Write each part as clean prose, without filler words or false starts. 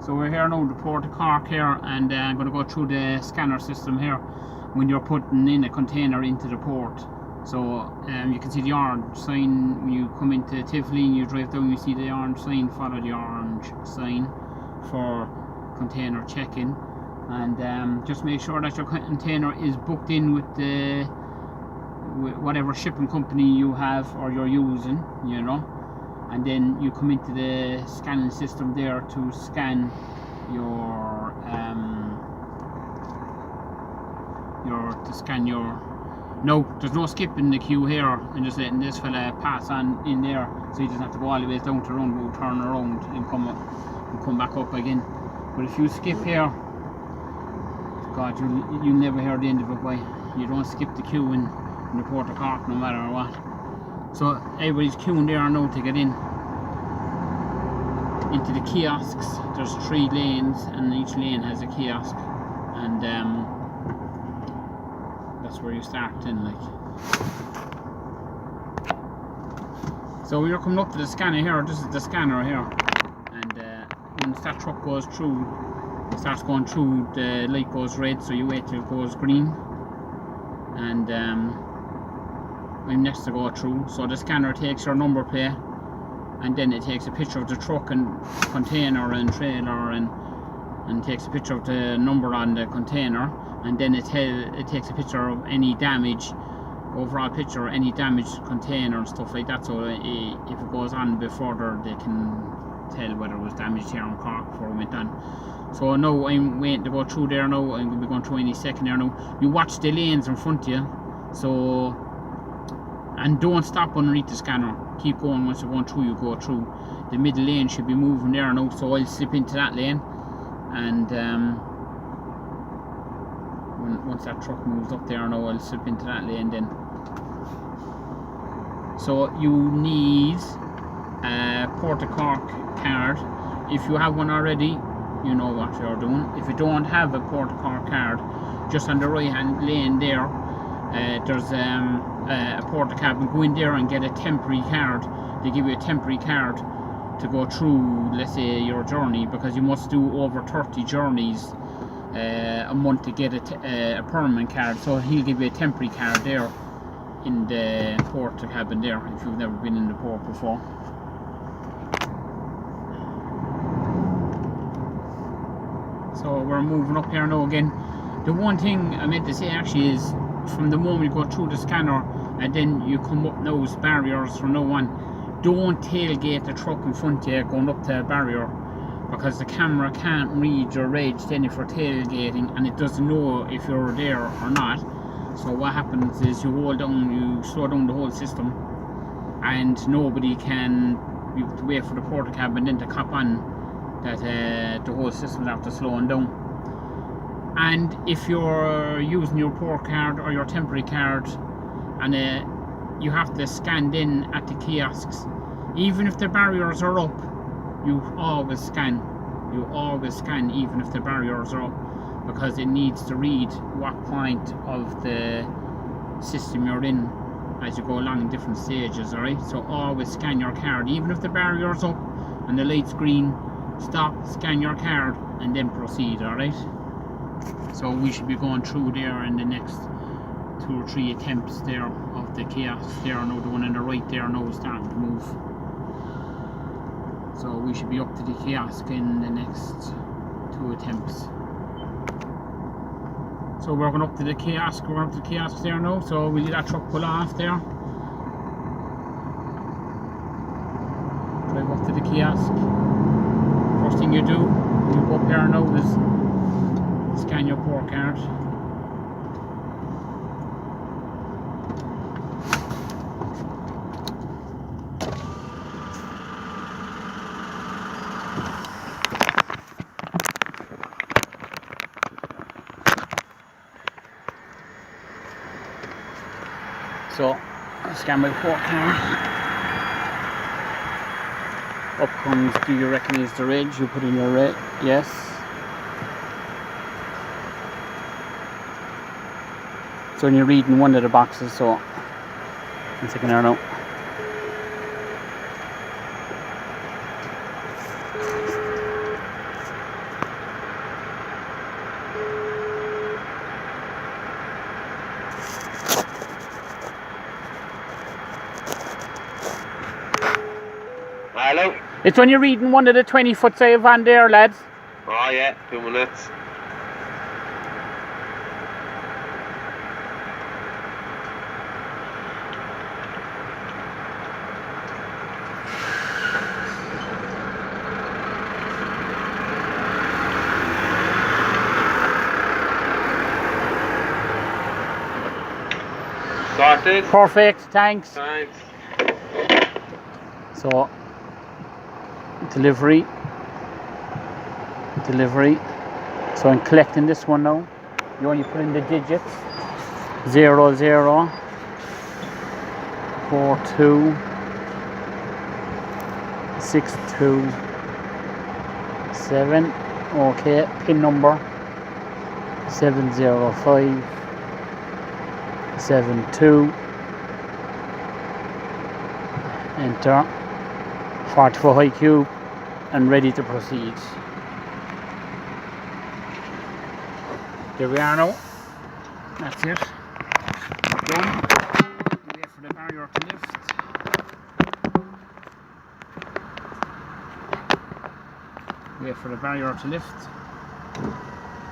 So we're here now at the Port of Cork here, and I'm going to go through the scanner system here when you're putting in a container into the port. So you can see the orange sign when you come into Tivoli and you drive down, you see the orange sign. Follow the orange sign for container check-in, and just make sure that your container is booked in with the whatever shipping company you have or you're using, you know. And then you come into the scanning system there to scan your no, there's no skip in the queue here. I'm just letting this fella pass on in there, so he doesn't have to go all the way down to roundabout, turn around and come back up again. But if you skip here, God, you'll never hear the end of it. Why you don't skip the queue in the Port of Cork, no matter what. So everybody's queuing there now to get in into the kiosks. There's 3 lanes, and each lane has a kiosk, and that's where you start in, like. So we're coming up to the scanner here. This is the scanner here, and once that truck goes through, it starts going through, the light goes red, so you wait till it goes green, and I'm next to go through. So the scanner takes your number plate, and then it takes a picture of the truck and container and trailer, and takes a picture of the number on the container, and then it takes a picture of any damage, overall picture of any damaged container and stuff like that. So if it goes on a bit further, they can tell whether it was damaged here in Cork before it went on. So now I'm waiting to go through there now. I'm going to be going through any second there now. You watch the lanes in front of you, so, and don't stop underneath the scanner. Keep going. Once you're going through, you go through. The middle lane should be moving there now, so I'll slip into that lane, and once that truck moves up there now, I'll slip into that lane then. So you need a Port of Cork card. If you have one already, you know what you're doing. If you don't have a Port of Cork card, just on the right hand lane there, there's a Port of Cabin. Go in there and get a temporary card. They give you a temporary card to go through, let's say, your journey, because you must do over 30 journeys a month to get a permanent card. So he'll give you a temporary card there in the Port of Cabin there, if you've never been in the port before. So we're moving up here now again. The one thing I meant to say actually is, from the moment you go through the scanner and then you come up those barriers from now on, don't tailgate the truck in front of you going up to a barrier, because the camera can't read your reg then if you're tailgating, and it doesn't know if you're there or not. So what happens is you slow down the whole system, and nobody can, you have to wait for the Port of Cabin then to cop on that the whole system's after slowing down. And if you're using your port card or your temporary card, and you have to scan in at the kiosks, even if the barriers are up, you always scan. You always scan even if the barriers are up, because it needs to read what point of the system you're in as you go along in different stages, alright? So always scan your card, even if the barrier's up and the light's green. Stop, scan your card, and then proceed, alright? So we should be going through there in the next 2 or 3 attempts there of the kiosk there. Now the one on the right there now is starting to move. So we should be up to the kiosk in the next 2 attempts. So we're going up to the kiosk, we're up to the kiosk there now, so we'll let that truck pull off there. Drive up to the kiosk. First thing you do, you go up here now, is scan your port card. So I scan my port card. Up comes, do you recognise the reg? You put in your reg, yes. So when you're reading one of the boxes, so one second there now. It's when you're reading one of the 20-foot save on there, lads. Oh yeah, 2 minutes. Sorted. Perfect, thanks. Thanks. So, delivery. So I'm collecting this one now. You only put in the digits. 0, 0, 4, 2, 6, 2, 7. Okay, pin number 705, 72. Enter. 44 high cube and ready to proceed. There we are now. That's it. Done. Wait for the barrier to lift. Wait for the barrier to lift.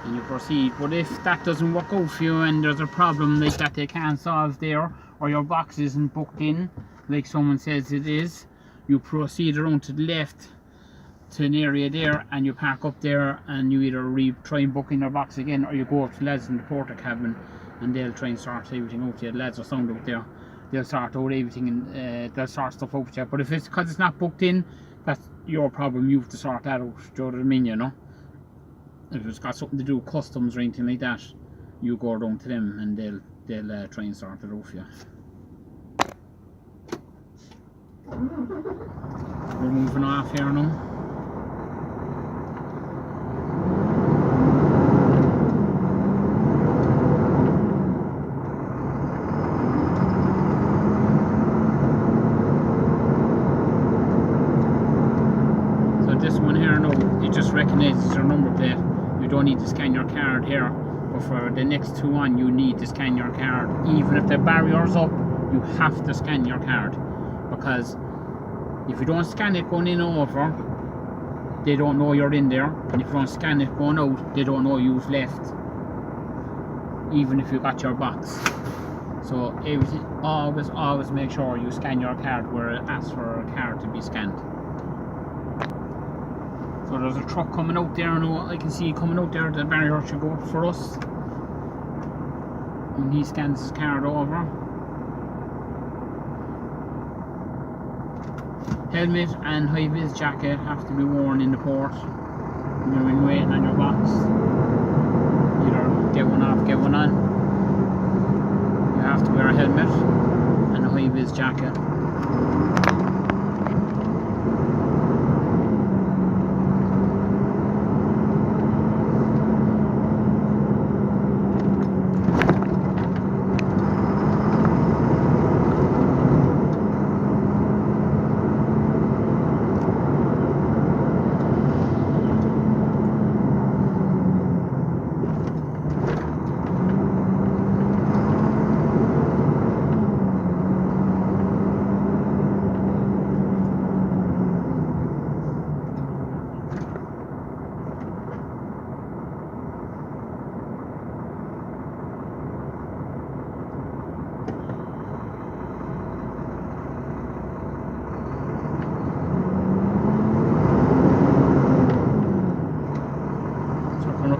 And you proceed. But if that doesn't work out for you and there's a problem like that they can't solve there, or your box isn't booked in, like someone says it is, you proceed around to the left to an area there and you park up there and you either try and book in your box again, or you go up to the lads in the porter cabin and they'll try and sort everything out. The lads are sound out there, they'll sort out everything and they'll sort stuff out with you. But if it's because it's not booked in, that's your problem, you have to sort that out. Do you know what I mean, you know? If it's got something to do with customs or anything like that, you go down to them and they'll try and sort it out for you. We're moving off here now. So this one here now, it just recognises your number plate. You don't need to scan your card here, but for the next two on you need to scan your card. Even if the barrier's up, you have to scan your card, because if you don't scan it going in over, they don't know you're in there, and if you don't scan it going out, they don't know you've left, even if you got your box. So everything, always make sure you scan your card where it asks for a card to be scanned. So there's a truck coming out there now, I can see coming out there. The barrier should go up for us when he scans his card over. Helmet and high-vis jacket have to be worn in the port when you're waiting on your box. Either get one off, get one on. You have to wear a helmet and a high-vis jacket.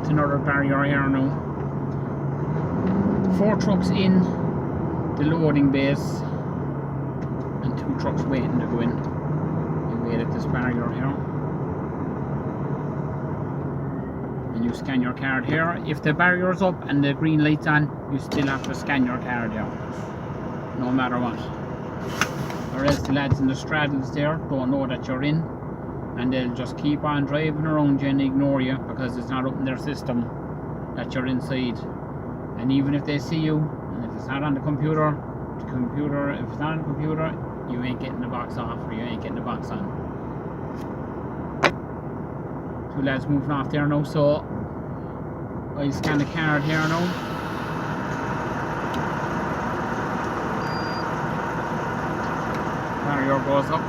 Another barrier here now. 4 trucks in the loading base and 2 trucks waiting to go in. You wait at this barrier here and you scan your card here. If the barrier is up and the green light's on, you still have to scan your card here, no matter what, or else the lads in the straddles there don't know that you're in, and they'll just keep on driving around you and ignore you because it's not up in their system that you're inside. And even if they see you, and if it's not on the computer, if it's not on the computer, you ain't getting the box off, or you ain't getting the box on. 2 lads moving off there now, so I scan the card here now. Barrier goes up.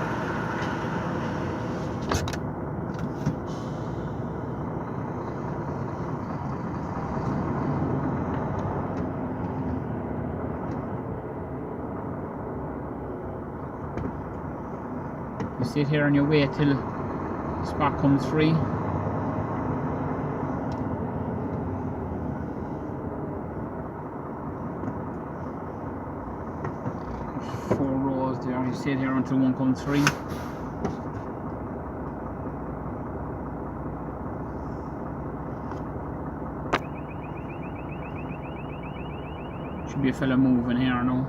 sit here and you wait till the spot comes free. There's 4 rows there, you sit here until one comes free. Should be a fella moving here now.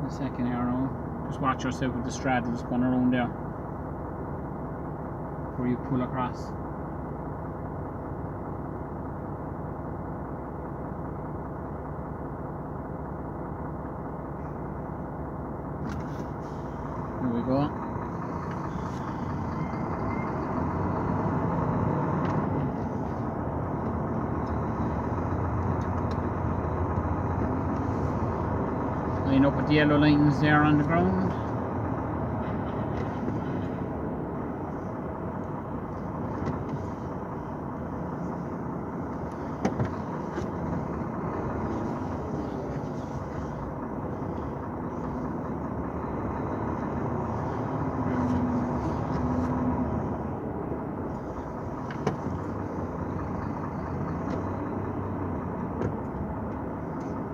A second here now. Just watch yourself with the straddles going around there before you pull across. Here we go. Line up with the yellow lines there on the ground.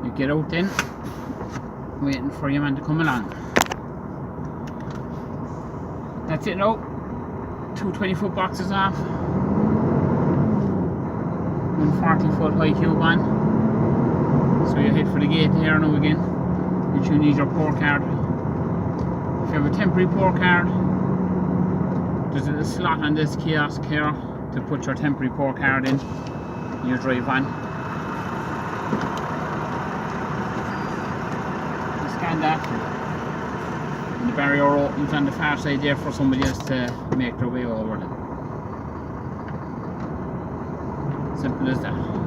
You get out then, waiting for your man to come along. That's it now. 2 20-foot boxes off. 1 40-foot high cube on. So you head for the gate here now again. Which you need your port card. If you have a temporary port card, there's a slot on this kiosk here to put your temporary port card in. You drive on. Scan that, and the barrier opens on the far side there for somebody else to make their way over. Simple as that.